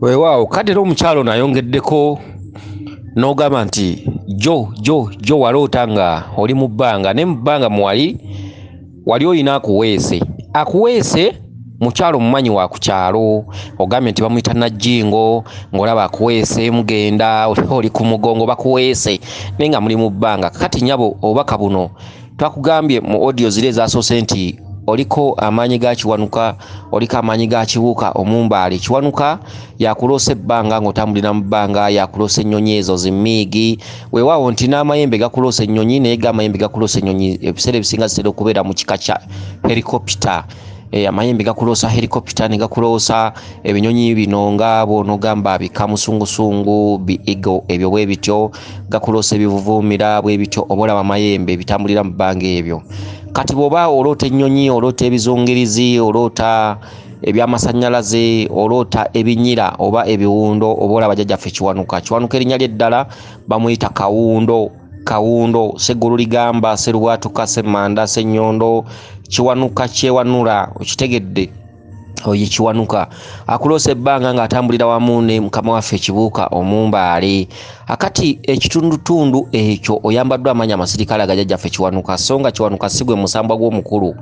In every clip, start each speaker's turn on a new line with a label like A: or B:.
A: Weewaawo kati era omukyalo nayongeddeko n'ogamba nti jo waloota nga oli mu bbanga ne mu bbanga wali olina akuweese mukyalo mumanyi wa ku kyalo ogambye nti bamuyita Najjingo ng'olaba akuweese mugenda oli ku mugongo bakuweese naye nga muli mu bbanga. Kati nyabo obubaka buno twakugambye mu audio zire ezasoose nti oliko amaanyi ga Kiwanuka, oliko amaanyi ga Kiwuka Omumbaale. Kiwanuka yakuloosa ebbanga ng'otambulira mu bbanga, yakuloosa ennyonyi ezo zimmiigi. Weewaawo nti n'amayembe gakuloosa ennyonyi naye g'amayembe gakuloosa ennyonyi ebiseera ebisinga zitera okubeera mu kika kya helikopita. Amayembe gakuloosa helikopita ne gakuloosa ebinyonyi bino nga bw'onogamba bikamusungusungu biigo ebyo bwe bityo, gakuloosa ebivuvuumira bwe bityo oba olaba amayembe bitambulira mu bbanga ebyo. Kati bw'oba oloota ennyonyi, oloota ebizungirizi, oloota ebyamasannyalaze, oloota ebinyira oba ebiwundo oba olaba jjajjaffe Kiwanuka. Kiwanuka erinnya lye eddala bamuyita Kawundo, Sseggulu ligamba, Sserwatuka, Ssemanda, Ssenyondo, Kiwanuka kyewanula, okitegedde oye Kiwanuka. Akuloosa ebbanga ng'atambulira wamu ne mukama waffe Kibuuka Omumbaale. Akati ekitundutundu ekyo oyambaddwa amaanyi amasirikale agajjajjaffe Kiwanuka, so nga Kiwanuka si gwe musambwa gw'omukulu.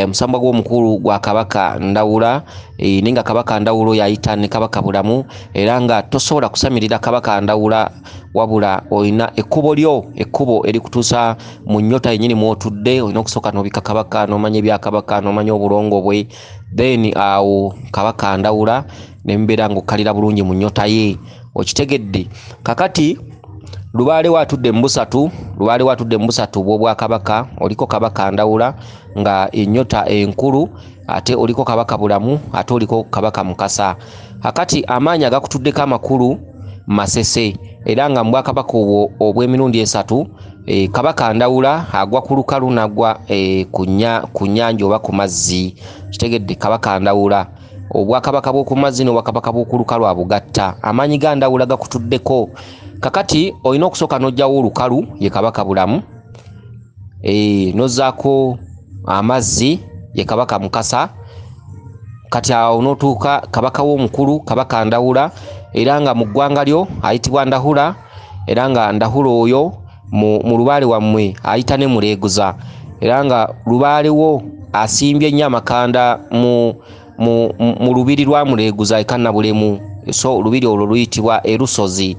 A: Musambwa gw'omukulu gwa Kabaka Ndawula, naye nga Kabaka Ndawula yayita ne Kabaka Bulamu, era nga tosobola kusamirira Kabaka Ndawula wabula olina ekkubo erikutuusa mu nnyota yennyini mw'otudde. Olina okusooka n'obika Kabaka, n'omanya ebya Kabaka, n'omanya obulongo bwe, then awo Kabaka Ndawula ne mbeera ng'okkalira bulungi mu nnyota ye, okitegedde. Kakati lubaale watudde mu busatu bw'obwakabaka, oliko Kabaka Ndawula nga ennyota enkulu, ate oliko Kabaka Bulamu, ate oliko Kabaka Mukasa. Akati amaanyi agakutuddeko amakulu Masese, era nga mu Bwakabaka obwo obw'emirundi esatu, Kabaka Ndawula agwa ku lukalu n'agwa ku nnyanja oba ku mazzi, kitegedde. Kabaka Ndawula obwakabaka bw'oku mazzi n'obwakabaka bw'oku lukalu abugatta, amaanyi ga Ndawula gakutuddeko. Kakati olina okusooka n'ojjawo olukalu ye Kabaka Bulamu, n'ozzaako amazzi ye Kabaka Mukasa. Kati awo n'otuuka Kabaka w'omukulu Kabaka Ndawula, era nga mu ggwanga lyo ayitibwa Ndahula, era nga Ndahula oyo mu lubaale wammwe ayita ne Muleeguza, era nga lubaale wo asimbye nnyo amakanda mu lubiri lwa Muleeguza ekannabulemu, so olubiri olwo luyitibwa Erusozi.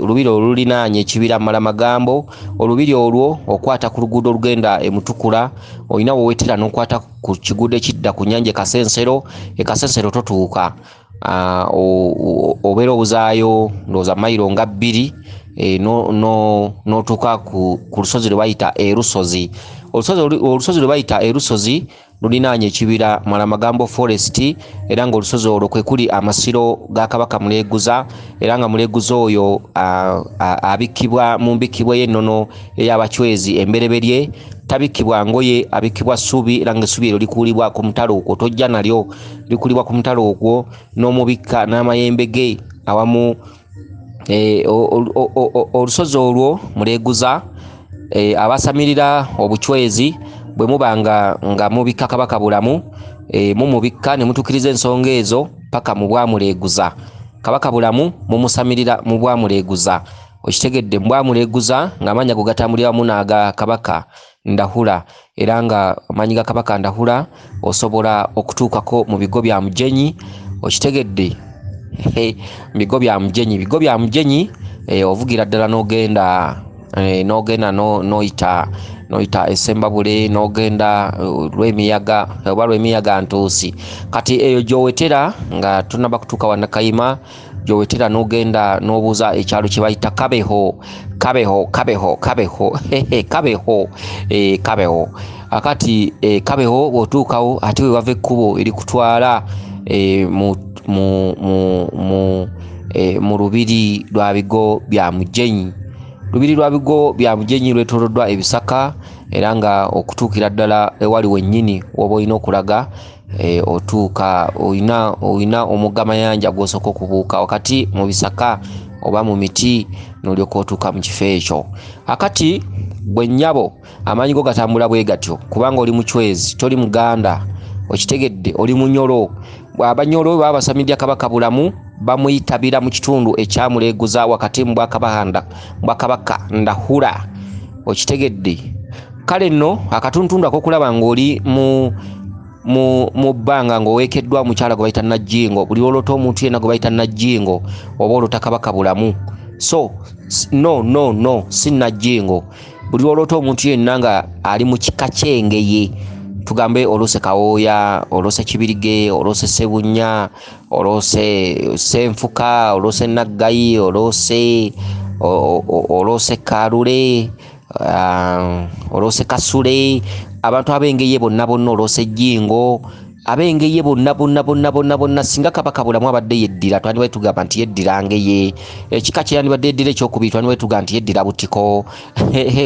A: Olubiri olwo lulinaanye ekibira Malamagambo. Olubiri olwo okwata ku luguudo olugenda e Mutukula, olina wewetera n'okwata ku kiguudo ekidda ku nnyanja Kasensero totuuka, obeera obuzaayo ndowooza mayiro nga 2, n'otuuka ku lusozi lwe bayita Erusozi. Olusozi lwe bayita Erusozi lulinaanye ekibira Malamagambo Forest, era ng'olusozi olwo kwe kuli amasiro ga Kabaka Muleeguza, era nga Muleeguza oyo abikkibwa mu mbikkibwa y'ennono ey'Abachwezi embereberye, tabikkibwa ngoye, abikkibwa ssubi, era ng'essubi eryo likuulibwa ku mutalo okwo, tojja nalyo, likulibwa ku mutalo ogwo n'omubikka n'amayembe ge awamu. Olusozi olwo Muleeguza abasamirira obuchwezi bwe muba nga mubikka Kabaka Bulamu, mumubikka ne mutuukiriza ensonga ezo paka mu Bwamuleeguza. Kabaka Bulamu mumusamirira mu Bwamuleeguza, okitegedde. Mu Bwamuleeguza ng'amaanyi ago gatambulira wamu n'aga Kabaka Ndahula, era nga amaanyi ga Kabaka Ndahula osobola okutuukako mu bigo bya Mujenyi, okitegedde. Bigo bya Mujenyi ovugira ddala n'ogenda noyita Essembabule, n'ogenda Lwemiyaga oba Lwemiyaga Ntuusi. Kati eyo gy'owetera nga tunaba kutuuka wa Nakayima, gy'owetera n'ogenda n'obuuza ekyalo kye bayita Kabeho. Akati Kabeho bw'otuukawo ate we wava ekkubo erikutwala mu lubiri lwa bigo bya Mujenyi. Lubiri lwa bigo bya Mujenyi lwetooloddwa ebisaka, era nga okutuukira ddala ewali wennyini woba olina okulaga, otuuka olina omugga mayanja gw'osooka okubuuka wakati mu bisaka oba mu miti, n'olyoka otuuka mu kifo ekyo. Akati bwe nnyabo amaanyi go gatambula bwe gatyo, kubanga oli Muchwezi, toli Muganda, okitegedde, oli Munyoro. abanyolo babasamidya kabaka bulamu bamuyitabira mu kitundu ekyamuleeguza wakati mu bwakabaka Ndahura okitegedde. Kale nno akatuntundu akokulaba ng'oli mu bbanga ng'oweekeddwa omukyala gwe bayita Najjingo, buli olota omuntu yenna gwe bayita Najjingo oba olota kabaka bulamu. So no si Najjingo, buli olota omuntu yenna nga ali mu kika kyengeye, tugambe olose Kawooya, olose Kibirige, olose Sebunya, olose Senfuka, olose Naggayi, olose Kalule, olose Kasule, abantu abengeye bonna olose Jjingo, abengeye bonna singa kabaka bulamu abadde yeddira twandibadde tugamba nti yeddira ngeye, ekika kye yandibadde yeddira ekyokubiri twandibadde tugamba nti yeddira Butiko.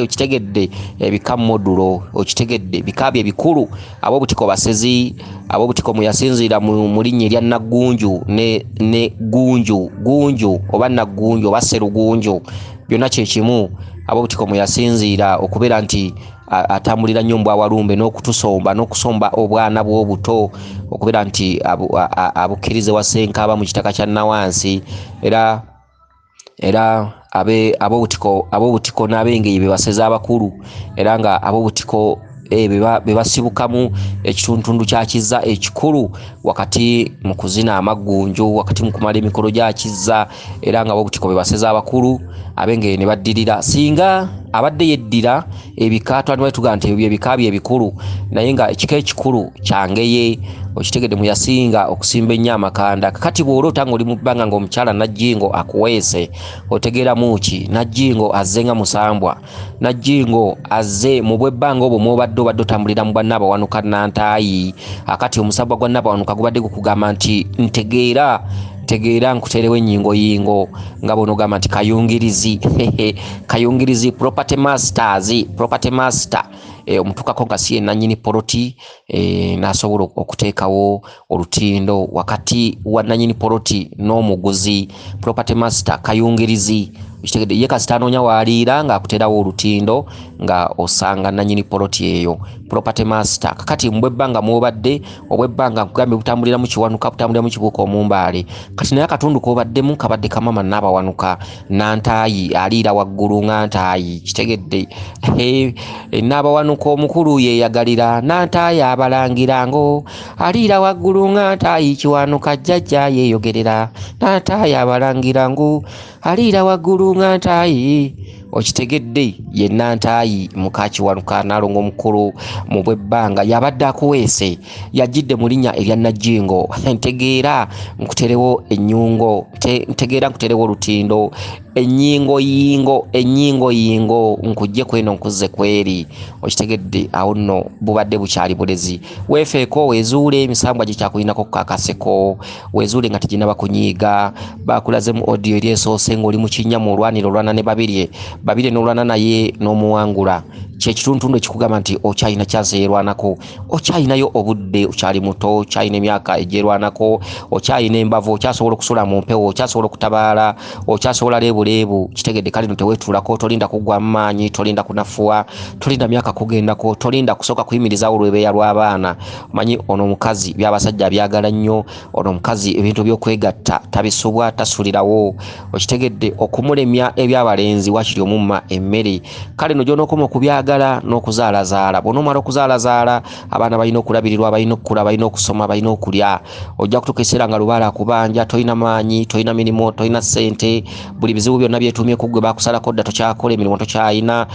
A: Okitegedde ebika modulo, okitegedde bika bye bikulu. Ab'Obutiko basezi, ab'Obutiko mwe yasinziira mu linnya erya Naggunju ne Gunju oba Naggunju oba Sserugunju, byonna kye kimu. Ab'Obutiko mwe yasinziira okubeera nti atambulira nnyo mbwa walumbe n'okusomba obwana bw'obuto, okubeera nti abukkirize wasenkaaba mu kitaka kya Nawansi. Era ab'Obutiko n'abengeye be baseza abakulu, era nga ab'Obutiko be basibukamu ekituntundu kya Kizza ekikulu wakati mu kuzina amaggunju, wakati mu kumala emikolo gya Kizza, era nga ab'Obutiko be baseza abakulu, abengeye ne baddirira. Singa abadde yeddira ebika twandibadde tugamba nti ebyo ebika bye bikulu, naye nga ekika ekikulu kyangeye, okitegedde mu yasinga okusimba ennyo amakanda. Kakati bw'olota ng'oli mu bbanga ng'omukyala Najjingo akuweese, otegeeramu ki? Najjingo azze nga musambwa, Najjingo azze mu bwebbanga obwo mw'obadde otambulira mu bwannabawanuka Nantaayi. Akati omusambwa gwa Nnabawanuka gubadde gukugamba nti ntegeera nkuterewo ennyingoyingo, nga bw'onogamba nti kayungirizi property master, omutukako nga si ye nannyini poloti, n'asobola okuteekawo olutindo wakati wa nannyini poloti n'omuguzi. Property master kayungirizi, okitegedde ye kasita anoonya waliira ng'akuterawo olutindo nga osanga nannyini poloti eyo. Property master kakati mbwebbanga mw'obadde, obwebbanga nkugambye butambulira mu Kiwanuka, butambulira mu Kibuuka Omumbaale, kati naye akatundu k'obaddemu kabadde kamama Nnaabawanuka Nantaayi, aliira waggulu Nantaayi, kitegedde. Nnaabawanuka omukulu yeyagalira Nantaayi abalangirango, aliira waggulu Nantaayi, Kiwanuka jjajja yeeyogerera Nantaayi abalangirango, aliira waggulu Nantaayi. Okitegedde ye Nantaayi muka Kiwanuka Naalongo omukulu mu bwebbanga yabadde akuweese, yajjidde mu linnya erya Najjingo. Ntegeera nkuterewo ennyungo, ntegeera nkuterewo olutindo, ennyingoyingo nkujje kweno nkuzze kweri. Okitegedde awo nno bubadde bukyali bulezi. Weefeeko weezuule emisambwa gye kyakulinako kukakaseko, weezuule nga teginaba kunyiiga. Bakulaze mu audio eri esoose ng'oli mu kinnya mu olwaniro olwana ne babirye n'olwana naye n'omuwangula. Kyekituntundu ekikugamba nti okyalina kyansi yerwanako, okyalinayo obudde, okyali muto, okyalina emyaka egyerwanako, okyalina embavu, okyasobola okusula mu mpewo, okyasobola okutabaala, okyasobola leebuleebu. Kitegedde kale no teweetuulako, tolinda kugwa mu maanyi, tolinda kunafuwa, tolinda myaka kugendako, tolinda kusooka kuyimirizaawo olwebeeya lw'abaana. Omanyi ono omukazi by'abasajja abyagala nnyo, ono omukazi ebintu by'okwegatta tabisubwa, tasulirawo. Okitegedde okumulemya ebyabalenzi wakiri omumma emmere. Kale no gy'onookoma okubyagala n'okuzaalazaala. Bw'onoomala okuzaalazaala, abaana balina okulabirirwa, balina okukula, balina okusoma, balina okulya. Ojja kutuuka ekiseera nga lubaala akubanja, tolina maanyi, tolina mirimu, tolina ssente, buli bizibu byonna byetuumye ku ggwe baakusalako dda, tokyakola emirimu, tokyalina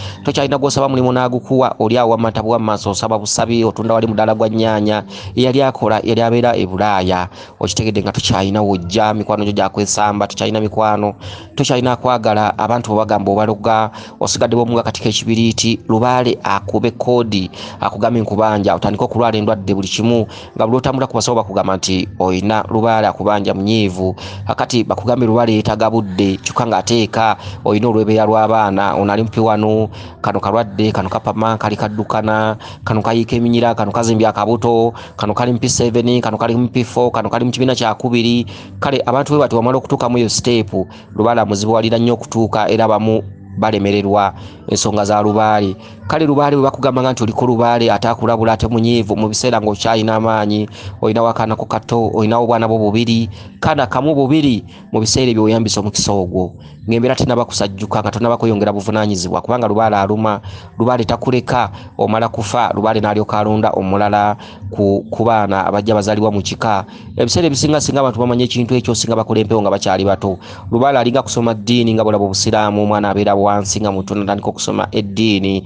A: gw'osaba mulimu n'agukuwa, oli awo wamanta bwa maaso osaba busabi, otunda wali mudaala gwa nnyaanya. Eyali akola yali abeera e Bulaaya. Okitegedde nga tokyalina wojja, mikwano gyo gyakwesamba, tokyalina mikwano, tokyalina akwagala, abantu bwe bagamba obaloga, osigadde bw'omu akati k'ekibiriiti, lubaale akube koodi akugambe nkubanja, otandika okulwala endwadde buli kimu, nga buli otambula ku basawo bakugamba nti oyina lubaale akubanja munyiivu. Akati bakugambe lubaale yeetaaga budde, kyokka ng'ateeka oyina olwebeeya lw'abaana, ono ali mupi wano, kano kalwadde, kano kapama, kali kaddukana, kano kayiika eminyira, kano kazimbye akabuto, kano kali mu P7, kano kali mu P4, kano kali mu kibiina kyakubiri. Kale abantu bwe bati wamala okutuukamu eyo siteepu, lubaale amuzibuwalira nnyo okutuuka, era bamu balemererwa. ensonga za Lubaale. Kale Lubaale bwe bakugamba nti oliko Lubaale atakulabula ate munyiivu mu biseera ng'okyalina amaanyi, olinawo akaanako kato, olinawo obwana bwo bubiri, kana kamu bubiri mu biseera ebyo oyambisa omukisa ogwo ng'embeera tenaba kusajjuka nga tonaba kweyongera buvunaanyizibwa, kubanga Lubaale aluma. Lubaale takuleka omala kufa, Lubaale n'alyoka alonda omulala ku baana abajja bazaalibwa mu kika. Ebiseera ebisinga singa abantu bamanya ekintu ekyo singa bakola empewo nga bakyali bato. Lubaale alinga kusoma ddiini nga bulaba obusiraamu, omwana abeera wansi nga muto natandika okusoma eddiini.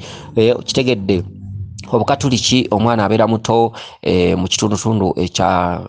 A: Kitegedde Obukatuliki omwana abeera muto mu kitundutundu ekya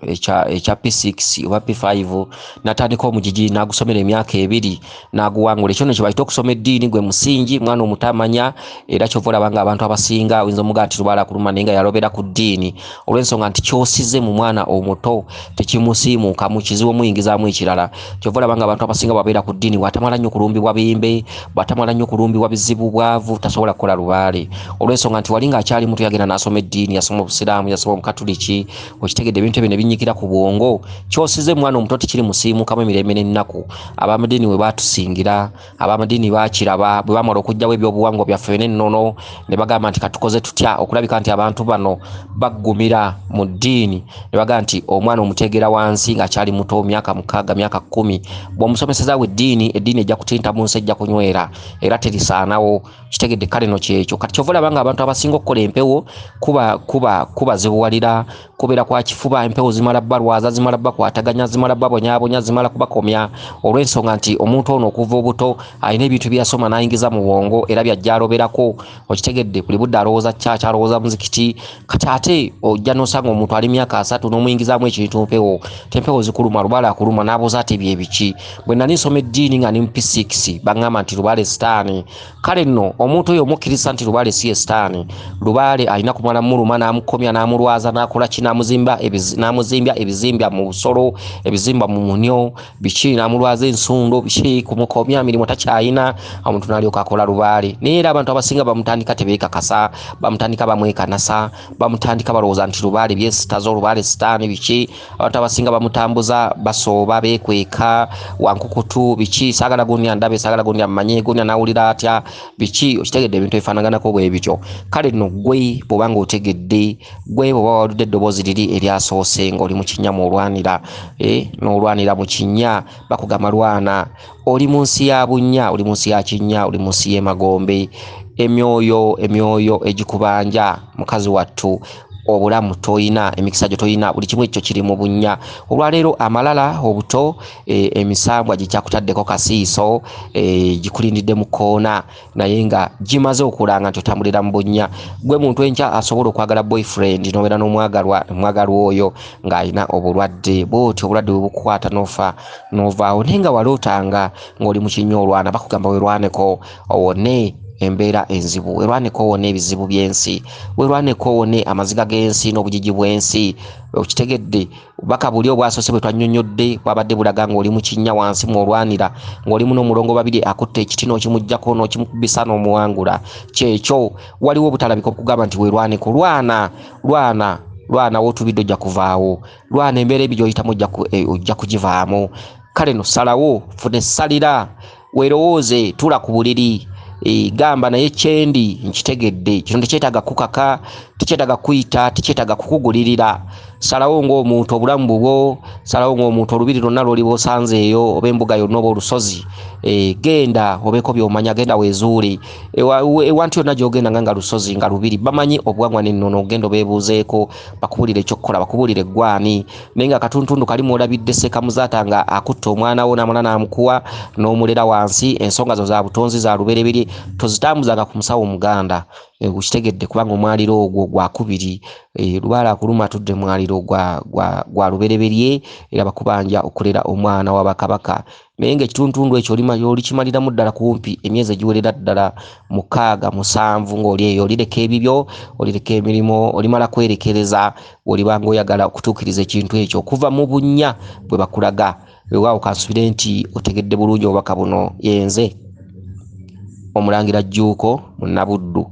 A: P6 oba P5 natandika omugigi n'agusomera emyaka 2 n'aguwangula. Ekyo kye bayita okusoma eddiini gwe musingi, mwana omutamanya era kyova olaba nga abantu abasinga oyinza omuga nti Lubaale akuluma naye nga yalobera ku ddiini olw'ensonga nti kyosize mu mwana omuto tekimusiimuuka mu kizibu omuyingizaamu ekirala. Kyova olaba nga abantu abasinga babeera ku ddiini bwatamala nnyo kulumbibwa bimbe, bwatamala nnyo kulumbibwa bizibu bwavu tasobola kukola Lubaale olw'ensonga nti walinga akyali muto yagenda n'asoma eddiini, yasoma obusiraamu, yasoma obukatuliki. Okitegedde ebintu ebyo ne binyikira ku bwongo. Kyosize mwana omuto tekiri musiimukamu emirembe n'ennaku. Ab'amadiini we baatusingira, ab'amadiini baakiraba, bwe bamala okugyawo ebyobuwangwa byaffe n'ennono ne bagamba nti katukoze tutya okulabika nti abantu bano baggumira mu ddiini, ne bagamba nti omwana omuteegera wansi ng'akyali muto myaka 6 myaka 10 bw'omusomesezaawo eddiini ejja kutinta mu nsi, ejja kunywera era terisaanawo. Kitegedde kale no kyekyo kati kyova olaba nga abantu abasinga okukola empewo kuba zibuwalira, kubeera kwa kifuba, empewo zimala balwaza, zimala bakwataganya, zimala babonyabonya, zimala kubakomya olw'ensonga nti omuntu ono okuva obuto alina ebintu byasoma n'ayingiza mu bwongo era byajja aloberako. Okitegedde buli budde alowooza kyaki, alowooza muzikiti. Kati ate ojja n'osanga omuntu ali myaka 3 n'omuyingizaamu ekintu mpewo, tempewo zikuluma, Lubaale akuluma n'abuuza ati bye biki. Bwe nali nsoma eddiini nga ni mu P6 baŋŋamba nti Lubaale sitaani. Kale nno omuntu oyo omukkiriza nti Lubaale si ye sitaani, Lubaale alina kumala muluma n'amukomya n'amulwaza n'akola ki, n'amuzimbya ebizimbya mu busolo, ebizimba mu munyo, biki, n'amulwaza ensundo, biki, kumukomya mirimu takyayina, omuntu n'alyoka akola Lubaale. Naye era abantu abasinga bamutandika tebeekakasa, bamutandika bamwekanasa, bamutandika balowooza nti Lubaale byesitaza, Lubaale sitaani biki. Abantu abasinga bamutambuza basooba, beekweka, wankukutu biki, saagala gundi andabe, saagala gundi ammanye, gundi anawulira atya biki. Okitegedde ebintu ebifaanaganako bwe bityo. Kale nno gwe bw'obanga otegedde, gwe bw'oba waludde eddoboozi liri eryasoose ng'oli mu kinnya mw'olwanira, n'olwanira mu kinnya bakugamba lwana, oli mu nsi ya bunnya, oli mu nsi ya kinnya, oli mu nsi y'emagombe. Emyoyo egikubanja mukazi wattu, obulamu toyina, emikisa gyo toyina, buli kimu ekyo kiri mu bunnya. Olwaleero amalala obuto, emisambwa gikyakutaddeko kasiiso, gikulindidde mu koona naye nga gimaze okulanga nti otambulira mu bunnya. Gwe muntu enkya asobola okwagala boyfriend n'obeera n'omwagalwa oyo ng'alina obulwadde bw'otyo, obulwadde bwe bukukwata n'ofa n'ovaawo, naye nga walootanga ng'oli mu kinnya olwana, bakugamba werwaneko owone embeera enzibu, werwaneko owone ebizibu by'ensi, werwaneko owone amaziga g'ensi n'obugigi bw'ensi. Okitegedde baka buli obwasoose bwe twannyonnyodde bwabadde bulaga ng'oli mu kinnya wansi mw'olwanira, ng'olimu n'omulongo babiri akutte ekiti n'okimuggyako n'okimukubisa n'omuwangula. Kyekyo waliwo obutalabika okugamba nti werwaneko, lwana wootubidde ojja kuvaawo, lwana embeera ebi gy'oyitamu ojja kugivaamu. Kale no salawo, funa essalira, weerowooze, tuula ku buliri, gamba naye kyendi nkitegedde, kino tekyetaaga kukaka, tekyetaaga kuyita, tekyetaaga kukugulirira. Salawo ng'omuntu obulamu bubwo, salawo ng'omuntu olubiri lwonna lw'oliba osanzeeyo, oba embuga yonna oba olusozi, genda obeeko by'omanya, genda weezuule. Ewantu yonna gy'ogenda nga lusozi nga lubiri, bamanyi obuwangwa n'ennono, genda obeebuuzeeko, bakubulire ekyokkola, bakubulire eggwani. Naye nga katuntundu kalimu olabidde Sekamuzaata nga akutte omwana wo n'amala n'amukuwa n'omulera wansi, ensonga zo za butonzi za luberebiri, tozitambuzanga ku musawo Muganda. Ukitegedde kubanga omwaliro ogwo gwakubiri, Lubaale akuluma atudde mwaliro gwa lubereberye era bakubanja okulera omwana wa Bakabaka. Naye ng'ekituntundu ekyo olikimaliramu ddala kumpi emyezi egiwerera ddala 6 7 ng'oli eyo, olireka ebibyo, olireka emirimu, olimala kwerekereza, olibanga oyagala okutuukiriza ekintu ekyo okuva mu bunnya bwe bakulaga. Weewaawo kansubire nti otegedde bulungi obubaka buno, yenze Omulangira Jjuuko Munnabuddu.